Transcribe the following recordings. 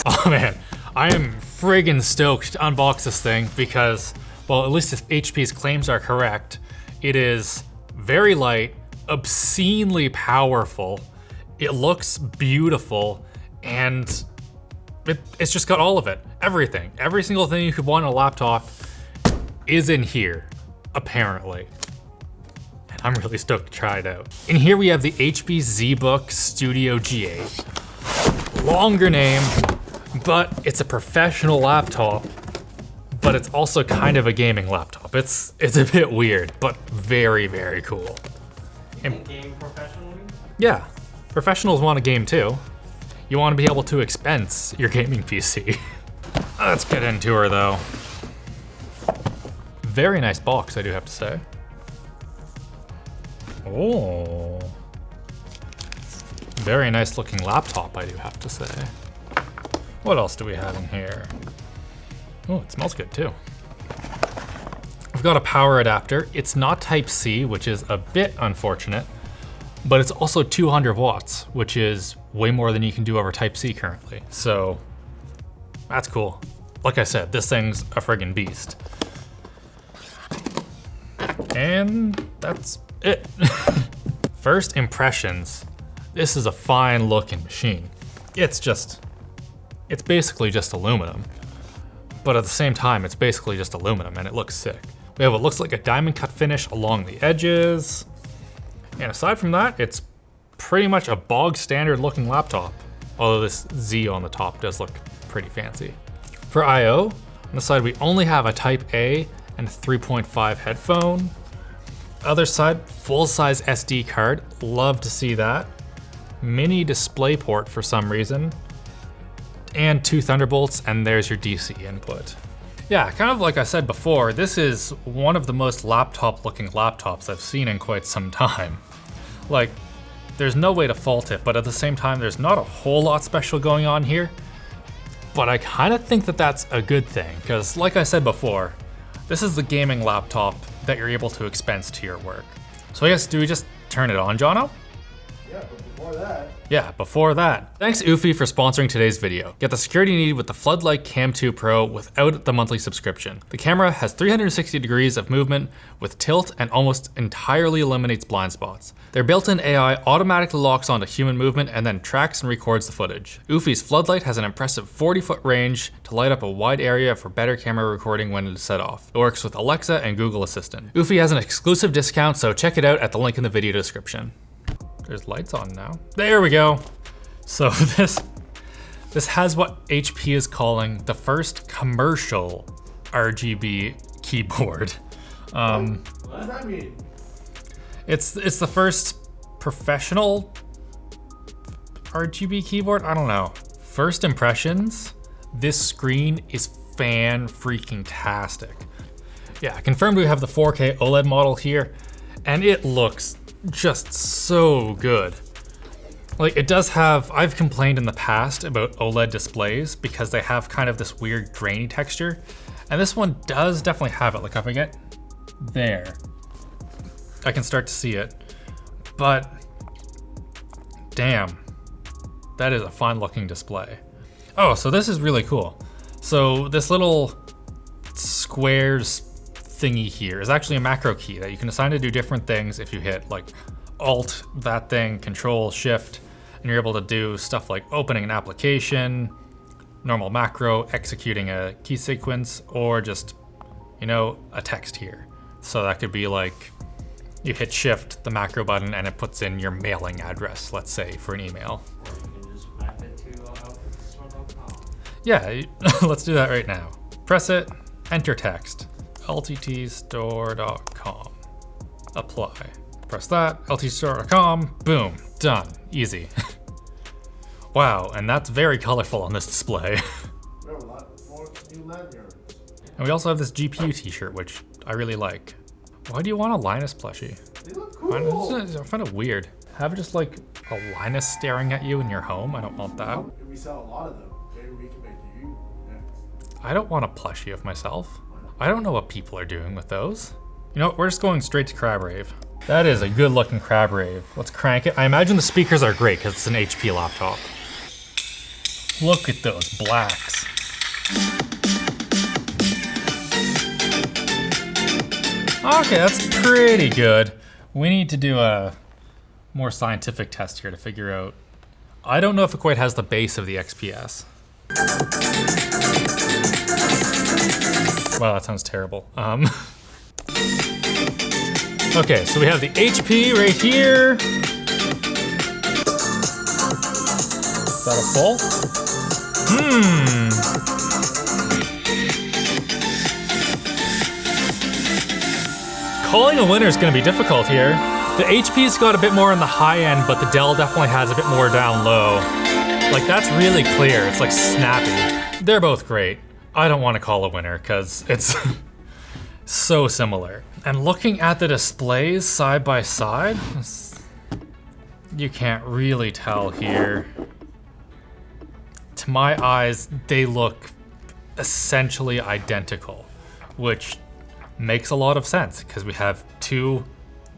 Oh man, I am friggin' stoked to unbox this thing because, well, at least if HP's claims are correct, it is very light, obscenely powerful, it looks beautiful, and it's just got all of it. Everything. Every single thing you could want in a laptop is in here, apparently. And I'm really stoked to try it out. And here we have the HP ZBook Studio G8. Longer name, but it's a professional laptop, but it's also kind of a gaming laptop. It's a bit weird, but very, very cool. You can game professionally? Yeah, professionals want to game too. You want to be able to expense your gaming PC. Let's get into her though. Very nice box, I do have to say. Oh. Very nice looking laptop, I do have to say. What else do we have in here? Oh, it smells good too. We've got a power adapter. It's not Type-C, which is a bit unfortunate, but it's also 200 watts, which is way more than you can do over Type-C currently. So that's cool. Like I said, this thing's a friggin' beast. And that's it. First impressions. This is a fine looking machine. It's basically just aluminum. But at the same time, it's basically just aluminum and it looks sick. We have what looks like a diamond cut finish along the edges. And aside from that, it's pretty much a bog standard looking laptop. Although this Z on the top does look pretty fancy. For I/O, on the side we only have a Type A and a 3.5 headphone. Other side, full size SD card, love to see that. Mini display port for some reason. And 2 Thunderbolts, and there's your DC input. Yeah, kind of like I said before, this is one of the most laptop-looking laptops I've seen in quite some time. Like, there's no way to fault it, but at the same time, there's not a whole lot special going on here. But I kind of think that that's a good thing, because like I said before, this is the gaming laptop that you're able to expense to your work. So I guess, do we just turn it on, Jono? Yeah, but before that. Yeah, before that. Thanks Eufy for sponsoring today's video. Get the security you need with the Floodlight Cam 2 Pro without the monthly subscription. The camera has 360 degrees of movement with tilt and almost entirely eliminates blind spots. Their built-in AI automatically locks onto human movement and then tracks and records the footage. Eufy's Floodlight has an impressive 40-foot range to light up a wide area for better camera recording when it is set off. It works with Alexa and Google Assistant. Eufy has an exclusive discount, so check it out at the link in the video description. There's lights on now. There we go. So this has what HP is calling the first commercial RGB keyboard. What does that mean? It's the first professional RGB keyboard. I don't know. First impressions. This screen is fan-freaking-tastic. Yeah, confirmed we have the 4K OLED model here, and it looks just so good. Like it does have, I've complained in the past about OLED displays because they have kind of this weird grainy texture. And this one does definitely have it. Like if I get there, I can start to see it. But damn, that is a fine looking display. Oh, so this is really cool. So this little squares thingy here is actually a macro key that you can assign to do different things if you hit like Alt, that thing, Control, Shift, and you're able to do stuff like opening an application, normal macro, executing a key sequence, or just, you know, a text here. So that could be like, you hit Shift, the macro button, and it puts in your mailing address, let's say, for an email. Or you can just map it to LTTstore.com. Yeah, let's do that right now. Press it, enter text. LTTstore.com. Apply. Press that, LTTstore.com, boom, done, easy. Wow, and that's very colorful on this display. We have a lot more new lanyards. And we also have this GPU t-shirt, which I really like. Why do you want a Linus plushie? They look cool. I find it weird. Have just like a Linus staring at you in your home? I don't want that. If we sell a lot of them, maybe we can make you next. I don't want a plushie of myself. I don't know what people are doing with those. You know what, we're just going straight to Crab Rave. That is a good looking crab rave. Let's crank it. I imagine the speakers are great because it's an HP laptop. Look at those blacks. Okay, that's pretty good. We need to do a more scientific test here to figure out. I don't know if it quite has the bass of the XPS. Wow, that sounds terrible. Okay, so we have the HP right here. Is that a full? Calling a winner is going to be difficult here. The HP's got a bit more on the high end, but the Dell definitely has a bit more down low. Like, that's really clear. It's like snappy. They're both great. I don't want to call a winner because it's so similar. And looking at the displays side by side, you can't really tell here. To my eyes, they look essentially identical, which makes a lot of sense because we have two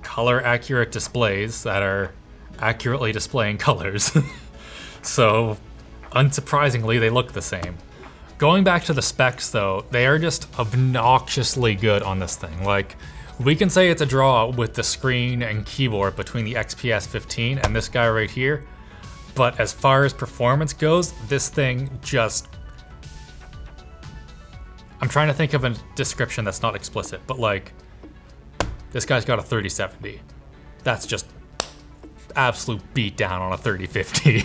color accurate displays that are accurately displaying colors. So unsurprisingly, they look the same. Going back to the specs though, they are just obnoxiously good on this thing. Like, we can say it's a draw with the screen and keyboard between the XPS 15 and this guy right here. But as far as performance goes, this thing just... I'm trying to think of a description that's not explicit, but like, this guy's got a 3070. That's just absolute beat down on a 3050.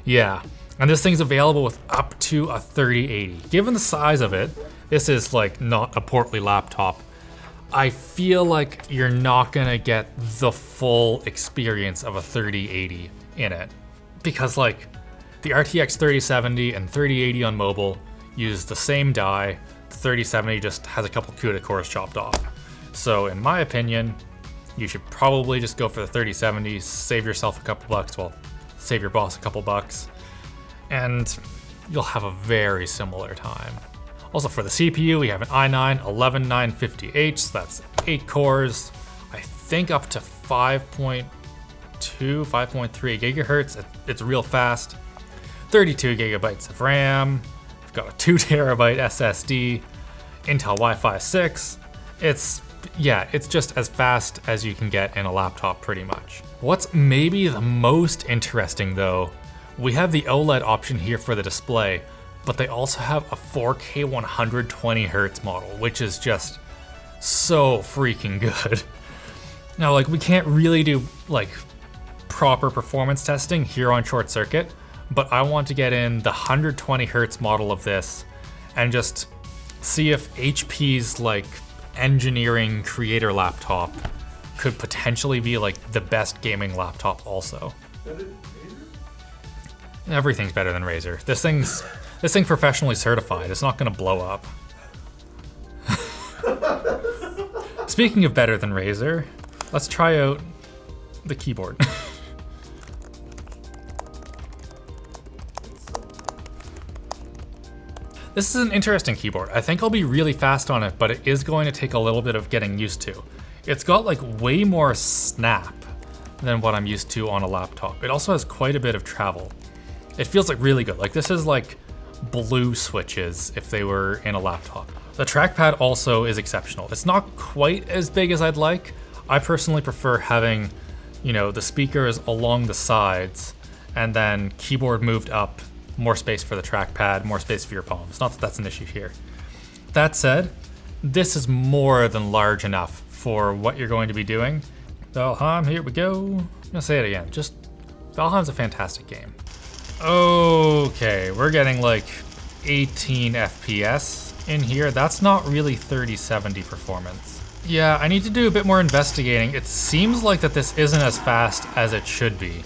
Yeah, and this thing's available with up to a 3080. Given the size of it, this is like not a portly laptop. I feel like you're not gonna get the full experience of a 3080 in it. Because like, the RTX 3070 and 3080 on mobile use the same die. The 3070 just has a couple CUDA cores chopped off. So in my opinion, you should probably just go for the 3070, save yourself a couple bucks, well, save your boss a couple bucks, and you'll have a very similar time. Also for the CPU, we have an i9 11950H, so that's 8 cores, I think up to 5.2, 5.3 gigahertz. It's real fast. 32 gigabytes of RAM. We've got a 2 terabyte SSD, Intel Wi-Fi 6. It's just as fast as you can get in a laptop pretty much. What's maybe the most interesting though, we have the OLED option here for the display, but they also have a 4K 120 Hz model, which is just so freaking good. Now, like, we can't really do like proper performance testing here on Short Circuit, but I want to get in the 120 Hz model of this and just see if HP's like engineering creator laptop could potentially be like the best gaming laptop also. Everything's better than Razer. This thing's professionally certified. It's not gonna blow up. Speaking of better than Razer, let's try out the keyboard. This is an interesting keyboard. I think I'll be really fast on it, but it is going to take a little bit of getting used to. It's got like way more snap than what I'm used to on a laptop. It also has quite a bit of travel. It feels like really good. Like, this is like blue switches if they were in a laptop. The trackpad also is exceptional. It's not quite as big as I'd like. I personally prefer having, you know, the speakers along the sides and then keyboard moved up, more space for the trackpad, more space for your palms. Not that that's an issue here. That said, this is more than large enough for what you're going to be doing. Valheim, here we go. I'm gonna say it again, just Valheim's a fantastic game. Okay, we're getting like 18 FPS in here. That's not really 3070 performance. Yeah, I need to do a bit more investigating. It seems like that this isn't as fast as it should be.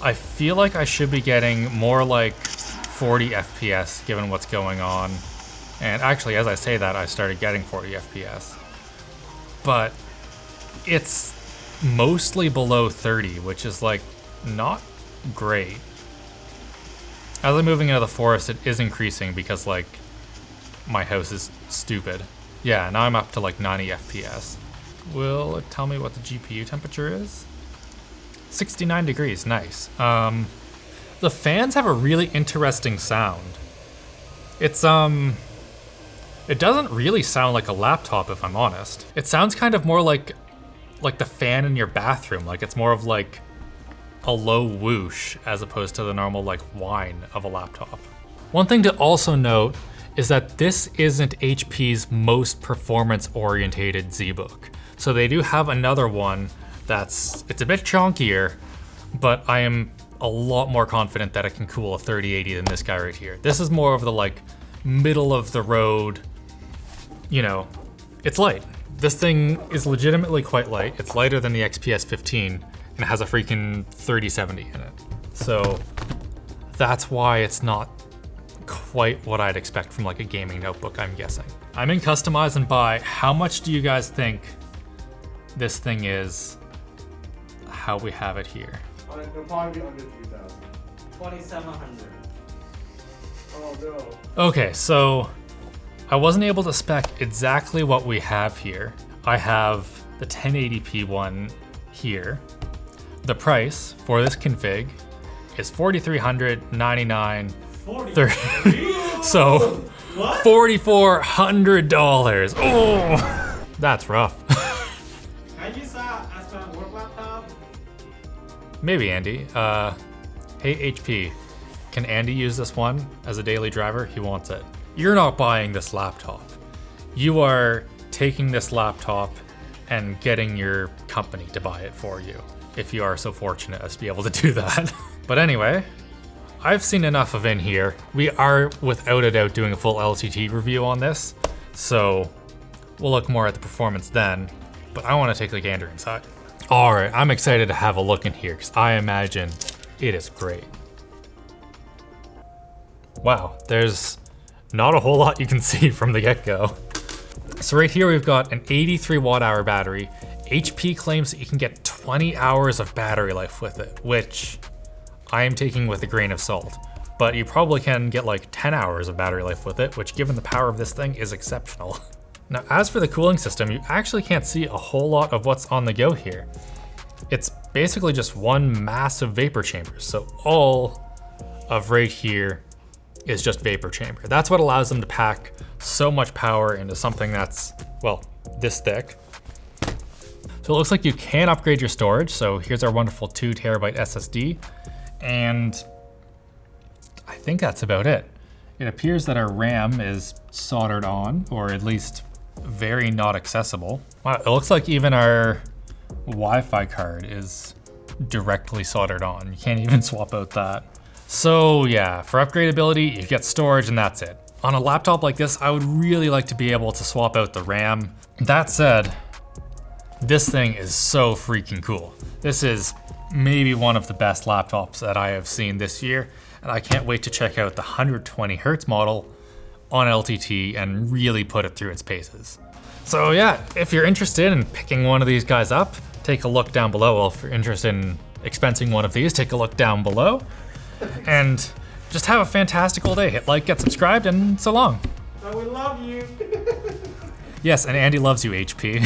I feel like I should be getting more like 40 FPS given what's going on. And actually, as I say that, I started getting 40 FPS. But it's mostly below 30, which is like not great. As I'm moving into the forest, it is increasing because like my house is stupid. Yeah, now I'm up to like 90 FPS. Will it tell me what the GPU temperature is? 69 degrees, nice. The fans have a really interesting sound. It doesn't really sound like a laptop, if I'm honest. It sounds kind of more like the fan in your bathroom. Like it's more of like a low whoosh as opposed to the normal like whine of a laptop. One thing to also note is that this isn't HP's most performance-orientated ZBook. So they do have another one it's a bit chunkier, but I am a lot more confident that it can cool a 3080 than this guy right here. This is more of the like middle of the road, you know, it's light. This thing is legitimately quite light. It's lighter than the XPS 15 and it has a freaking 3070 in it. So that's why it's not quite what I'd expect from like a gaming notebook, I'm guessing. I'm in customize and buy. How much do you guys think this thing is? How we have it here. It'll probably be under 3,000. 2,700. Oh no. Okay, so I wasn't able to spec exactly what we have here. I have the 1080p one here. The price for this config is $4,399. 30. So What? $4,400. Oh, that's rough. Can you use that as a work laptop? Maybe Andy. Hey HP, can Andy use this one as a daily driver? He wants it. You're not buying this laptop. You are taking this laptop and getting your company to buy it for you, if you are so fortunate as to be able to do that. But anyway, I've seen enough of in here. We are without a doubt doing a full LTT review on this, so we'll look more at the performance then, but I want to take a gander inside. All right, I'm excited to have a look in here because I imagine it is great. Wow, there's not a whole lot you can see from the get-go. So right here we've got an 83 watt-hour battery. HP claims that you can get 20 hours of battery life with it, which I am taking with a grain of salt. But you probably can get like 10 hours of battery life with it, which given the power of this thing is exceptional. Now, as for the cooling system, you actually can't see a whole lot of what's on the go here. It's basically just one massive vapor chamber. So all of right here is just vapor chamber. That's what allows them to pack so much power into something that's, well, this thick. So it looks like you can upgrade your storage. So here's our wonderful 2 terabyte SSD. And I think that's about it. It appears that our RAM is soldered on, or at least very not accessible. Wow, it looks like even our Wi-Fi card is directly soldered on. You can't even swap out that. So yeah, for upgradability, you get storage and that's it. On a laptop like this, I would really like to be able to swap out the RAM. That said, this thing is so freaking cool. This is maybe one of the best laptops that I have seen this year, and I can't wait to check out the 120 Hertz model on LTT and really put it through its paces. So yeah, if you're interested in picking one of these guys up, take a look down below. Well, if you're interested in expensing one of these, take a look down below. And just have a fantastical day. Hit like, get subscribed, and so long. So we love you. Yes, and Andy loves you, HP.